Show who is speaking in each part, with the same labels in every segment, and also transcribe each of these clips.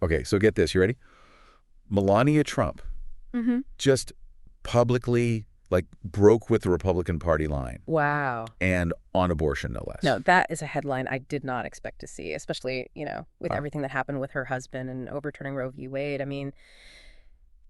Speaker 1: Okay, so get this. You ready? Melania Trump just publicly, like, broke with the Republican Party line.
Speaker 2: Wow.
Speaker 1: And on abortion, no less.
Speaker 2: No, that is a headline I did not expect to see, especially, with everything that happened with her husband and overturning Roe v. Wade. I mean,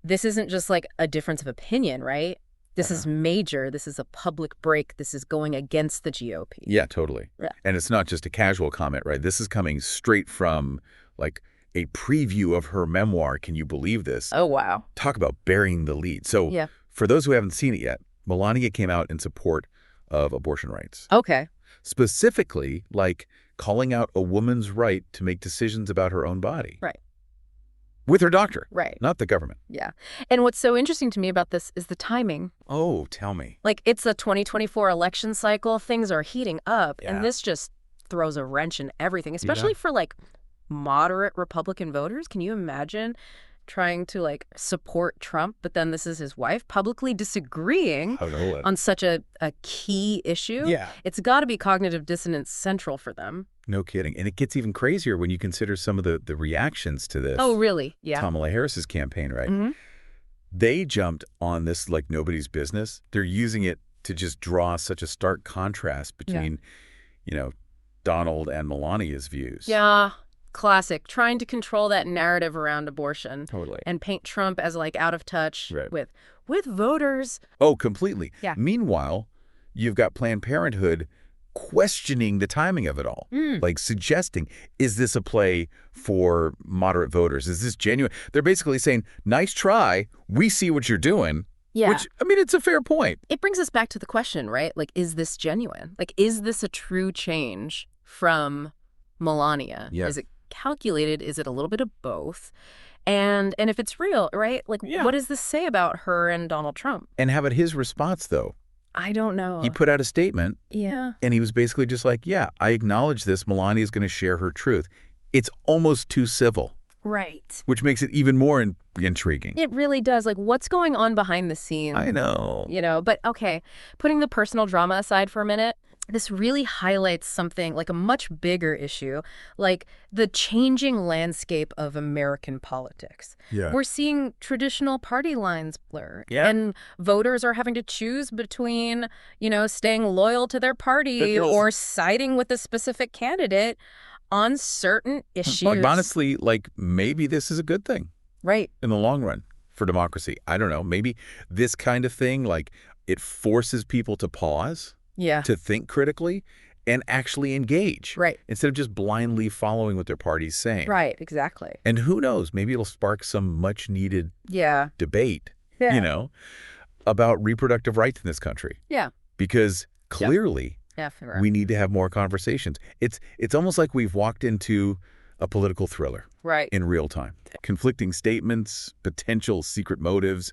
Speaker 2: this isn't just like a difference of opinion, right? This is major. This is a public break. This is going against the GOP.
Speaker 1: Yeah, totally.
Speaker 2: Yeah.
Speaker 1: And it's not just a casual comment, right? This is coming straight from, like, a preview of her memoir. Can you believe this?
Speaker 2: Oh, wow.
Speaker 1: Talk about burying the lead. So for those who haven't seen it yet, Melania came out in support of abortion rights.
Speaker 2: Okay.
Speaker 1: Specifically, like, calling out a woman's right to make decisions about her own body.
Speaker 2: Right.
Speaker 1: With her doctor.
Speaker 2: Right.
Speaker 1: Not the government.
Speaker 2: Yeah. And what's so interesting to me about this is the timing.
Speaker 1: Oh, tell me.
Speaker 2: Like, it's a 2024 election cycle. Things are heating up.
Speaker 1: Yeah.
Speaker 2: And this just throws a wrench in everything, especially for, like, moderate Republican voters. Can you imagine trying to, like, support Trump, but then this is his wife publicly disagreeing on such a key issue?
Speaker 1: Yeah.
Speaker 2: It's got to be cognitive dissonance central for them.
Speaker 1: No kidding. And it gets even crazier when you consider some of the reactions to this.
Speaker 2: Oh, really? Yeah.
Speaker 1: Kamala Harris's campaign, right? They jumped on this like nobody's business. They're using it to just draw such a stark contrast between, Donald and Melania's views.
Speaker 2: Yeah. Classic. Trying to control that narrative around abortion.
Speaker 1: Totally.
Speaker 2: And paint Trump as, like, out of touch with voters.
Speaker 1: Oh, completely.
Speaker 2: Yeah.
Speaker 1: Meanwhile, you've got Planned Parenthood questioning the timing of it all, like suggesting, is this a play for moderate voters? Is this genuine? They're basically saying, nice try. We see what you're doing.
Speaker 2: Yeah.
Speaker 1: Which, I mean, it's a fair point.
Speaker 2: It brings us back to the question, right? Like, is this genuine? Like, is this a true change from Melania?
Speaker 1: Yeah.
Speaker 2: Is it calculated? Is it a little bit of both? And if it's real, right? Like, what does this say about her and Donald Trump?
Speaker 1: And how about his response, though?
Speaker 2: I don't know.
Speaker 1: He put out a statement.
Speaker 2: Yeah.
Speaker 1: And he was basically just like, yeah, I acknowledge this. Melania is going to share her truth. It's almost too civil.
Speaker 2: Right.
Speaker 1: Which makes it even more intriguing.
Speaker 2: It really does. Like, what's going on behind the scenes?
Speaker 1: I know.
Speaker 2: But okay, putting the personal drama aside for a minute, this really highlights something like a much bigger issue, like the changing landscape of American politics.
Speaker 1: Yeah.
Speaker 2: We're seeing traditional party lines blur.
Speaker 1: Yeah.
Speaker 2: And voters are having to choose between, staying loyal to their party or siding with a specific candidate on certain issues.
Speaker 1: Like, honestly, like, maybe this is a good thing.
Speaker 2: Right.
Speaker 1: In the long run for democracy. I don't know. Maybe this kind of thing, like, it forces people to pause.
Speaker 2: Yeah.
Speaker 1: To think critically and actually engage.
Speaker 2: Right.
Speaker 1: Instead of just blindly following what their party's saying.
Speaker 2: Right, exactly.
Speaker 1: And who knows, maybe it'll spark some much needed debate, about reproductive rights in this country. Yeah. Because clearly we need to have more conversations. It's almost like we've walked into a political thriller.
Speaker 2: Right.
Speaker 1: In real time. Conflicting statements, potential secret motives,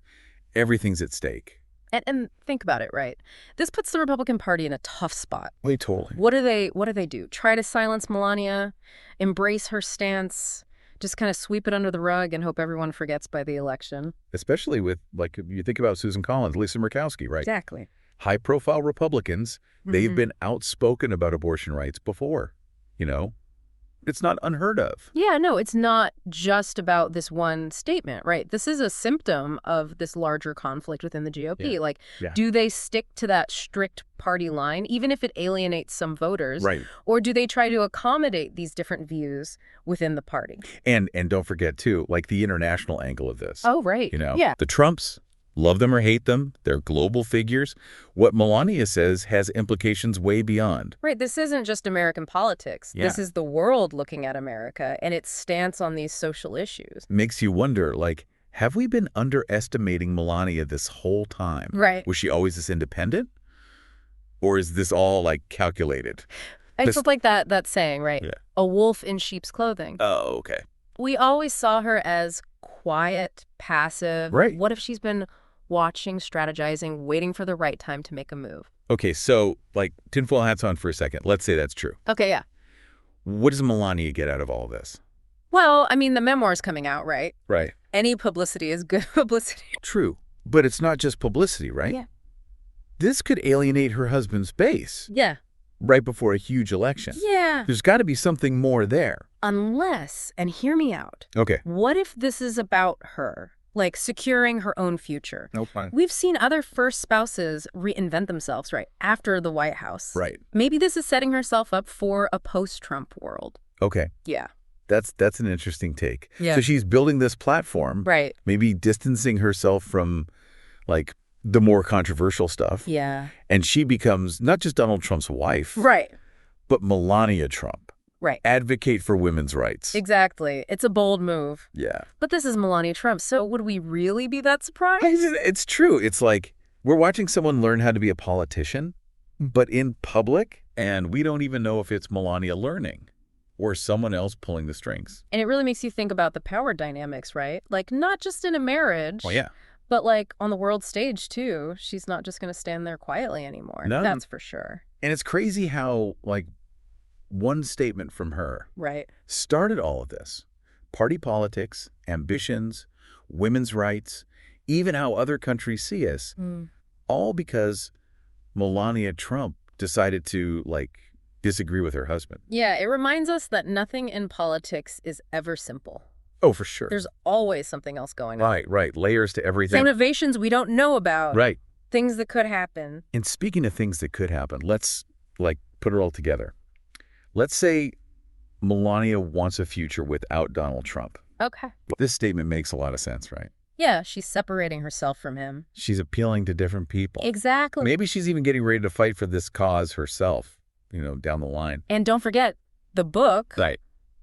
Speaker 1: everything's at stake.
Speaker 2: And think about it, right? This puts the Republican Party in a tough spot.
Speaker 1: Wait, totally.
Speaker 2: What do they do? Try to silence Melania, embrace her stance, just kind of sweep it under the rug and hope everyone forgets by the election?
Speaker 1: Especially with, like, you think about Susan Collins, Lisa Murkowski, right?
Speaker 2: Exactly.
Speaker 1: High-profile Republicans, they've been outspoken about abortion rights before, It's not unheard of.
Speaker 2: Yeah, no, it's not just about this one statement, right? This is a symptom of this larger conflict within the GOP. Do they stick to that strict party line, even if it alienates some voters?
Speaker 1: Right.
Speaker 2: Or do they try to accommodate these different views within the party?
Speaker 1: And don't forget, too, like, the international angle of this.
Speaker 2: Oh, right. Yeah.
Speaker 1: The Trumps, love them or hate them, they're global figures. What Melania says has implications way beyond.
Speaker 2: Right. This isn't just American politics.
Speaker 1: Yeah.
Speaker 2: This is the world looking at America and its stance on these social issues.
Speaker 1: Makes you wonder, like, have we been underestimating Melania this whole time?
Speaker 2: Right.
Speaker 1: Was she always this independent? Or is this all, like, calculated?
Speaker 2: I feel like that saying, right?
Speaker 1: Yeah.
Speaker 2: A wolf in sheep's clothing.
Speaker 1: Oh, okay.
Speaker 2: We always saw her as quiet, passive.
Speaker 1: Right.
Speaker 2: What if she's been watching, strategizing, waiting for the right time to make a move?
Speaker 1: Okay, so, like, tinfoil hats on for a second. Let's say that's true.
Speaker 2: Okay, yeah.
Speaker 1: What does Melania get out of all this?
Speaker 2: Well, I mean, the memoir's coming out, right?
Speaker 1: Right.
Speaker 2: Any publicity is good publicity.
Speaker 1: True. But it's not just publicity, right?
Speaker 2: Yeah.
Speaker 1: This could alienate her husband's base.
Speaker 2: Yeah.
Speaker 1: Right before a huge election.
Speaker 2: Yeah.
Speaker 1: There's got to be something more there.
Speaker 2: Unless, and hear me out.
Speaker 1: Okay.
Speaker 2: What if this is about her? Like securing her own future.
Speaker 1: No, fine.
Speaker 2: We've seen other first spouses reinvent themselves, right, after the White House.
Speaker 1: Right.
Speaker 2: Maybe this is setting herself up for a post-Trump world.
Speaker 1: Okay.
Speaker 2: Yeah.
Speaker 1: That's an interesting take.
Speaker 2: Yeah.
Speaker 1: So she's building this platform.
Speaker 2: Right.
Speaker 1: Maybe distancing herself from, like, the more controversial stuff.
Speaker 2: Yeah.
Speaker 1: And she becomes not just Donald Trump's wife.
Speaker 2: Right.
Speaker 1: But Melania Trump.
Speaker 2: Right.
Speaker 1: Advocate for women's rights.
Speaker 2: Exactly. It's a bold move.
Speaker 1: Yeah.
Speaker 2: But this is Melania Trump, so would we really be that surprised?
Speaker 1: It's true. It's like we're watching someone learn how to be a politician, but in public, and we don't even know if it's Melania learning or someone else pulling the strings.
Speaker 2: And it really makes you think about the power dynamics, right? Like, not just in a marriage.
Speaker 1: Well, yeah.
Speaker 2: But, like, on the world stage, too. She's not just going to stand there quietly anymore.
Speaker 1: No.
Speaker 2: That's for sure.
Speaker 1: And it's crazy how, like, one statement from her started all of this. Party politics, ambitions, women's rights, even how other countries see us, all because Melania Trump decided to, like, disagree with her husband.
Speaker 2: Yeah, it reminds us that nothing in politics is ever simple.
Speaker 1: Oh, for sure.
Speaker 2: There's always something else going on.
Speaker 1: Right. Layers to everything.
Speaker 2: Innovations we don't know about.
Speaker 1: Right.
Speaker 2: Things that could happen.
Speaker 1: And speaking of things that could happen, let's, like, put it all together. Let's say Melania wants a future without Donald Trump.
Speaker 2: Okay.
Speaker 1: This statement makes a lot of sense, right?
Speaker 2: Yeah, she's separating herself from him.
Speaker 1: She's appealing to different people.
Speaker 2: Exactly.
Speaker 1: Maybe she's even getting ready to fight for this cause herself, down the line.
Speaker 2: And don't forget, the book.
Speaker 1: Right.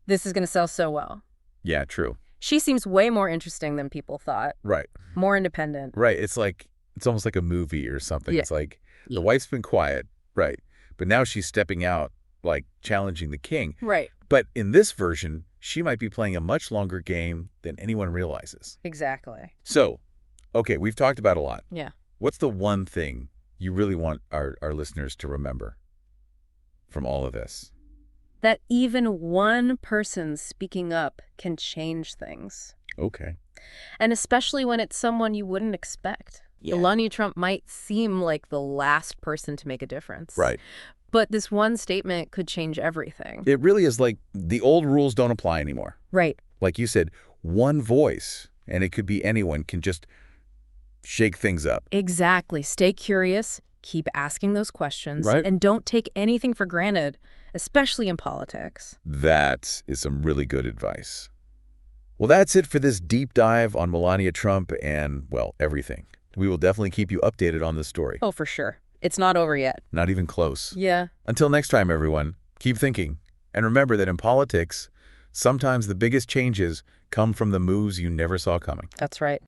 Speaker 2: This is going to sell so well.
Speaker 1: Yeah, true.
Speaker 2: She seems way more interesting than people thought.
Speaker 1: Right.
Speaker 2: More independent.
Speaker 1: Right. It's almost like a movie or something.
Speaker 2: Yeah.
Speaker 1: It's like the wife's been quiet, right? But now she's stepping out, like challenging the king.
Speaker 2: Right.
Speaker 1: But in this version, she might be playing a much longer game than anyone realizes.
Speaker 2: Exactly.
Speaker 1: So, okay, we've talked about a lot.
Speaker 2: Yeah.
Speaker 1: What's the one thing you really want our listeners to remember from all of this?
Speaker 2: That even one person speaking up can change things.
Speaker 1: Okay.
Speaker 2: And especially when it's someone you wouldn't expect. Yeah. Melania Trump might seem like the last person to make a difference.
Speaker 1: Right.
Speaker 2: But this one statement could change everything.
Speaker 1: It really is like the old rules don't apply anymore.
Speaker 2: Right.
Speaker 1: Like you said, one voice, and it could be anyone, can just shake things up.
Speaker 2: Exactly. Stay curious, keep asking those questions,
Speaker 1: right?
Speaker 2: And don't take anything for granted, especially in politics.
Speaker 1: That is some really good advice. Well, that's it for this deep dive on Melania Trump and, well, everything. We will definitely keep you updated on this story.
Speaker 2: Oh, for sure. It's not over yet.
Speaker 1: Not even close.
Speaker 2: Yeah.
Speaker 1: Until next time, everyone, keep thinking. And remember that in politics, sometimes the biggest changes come from the moves you never saw coming.
Speaker 2: That's right.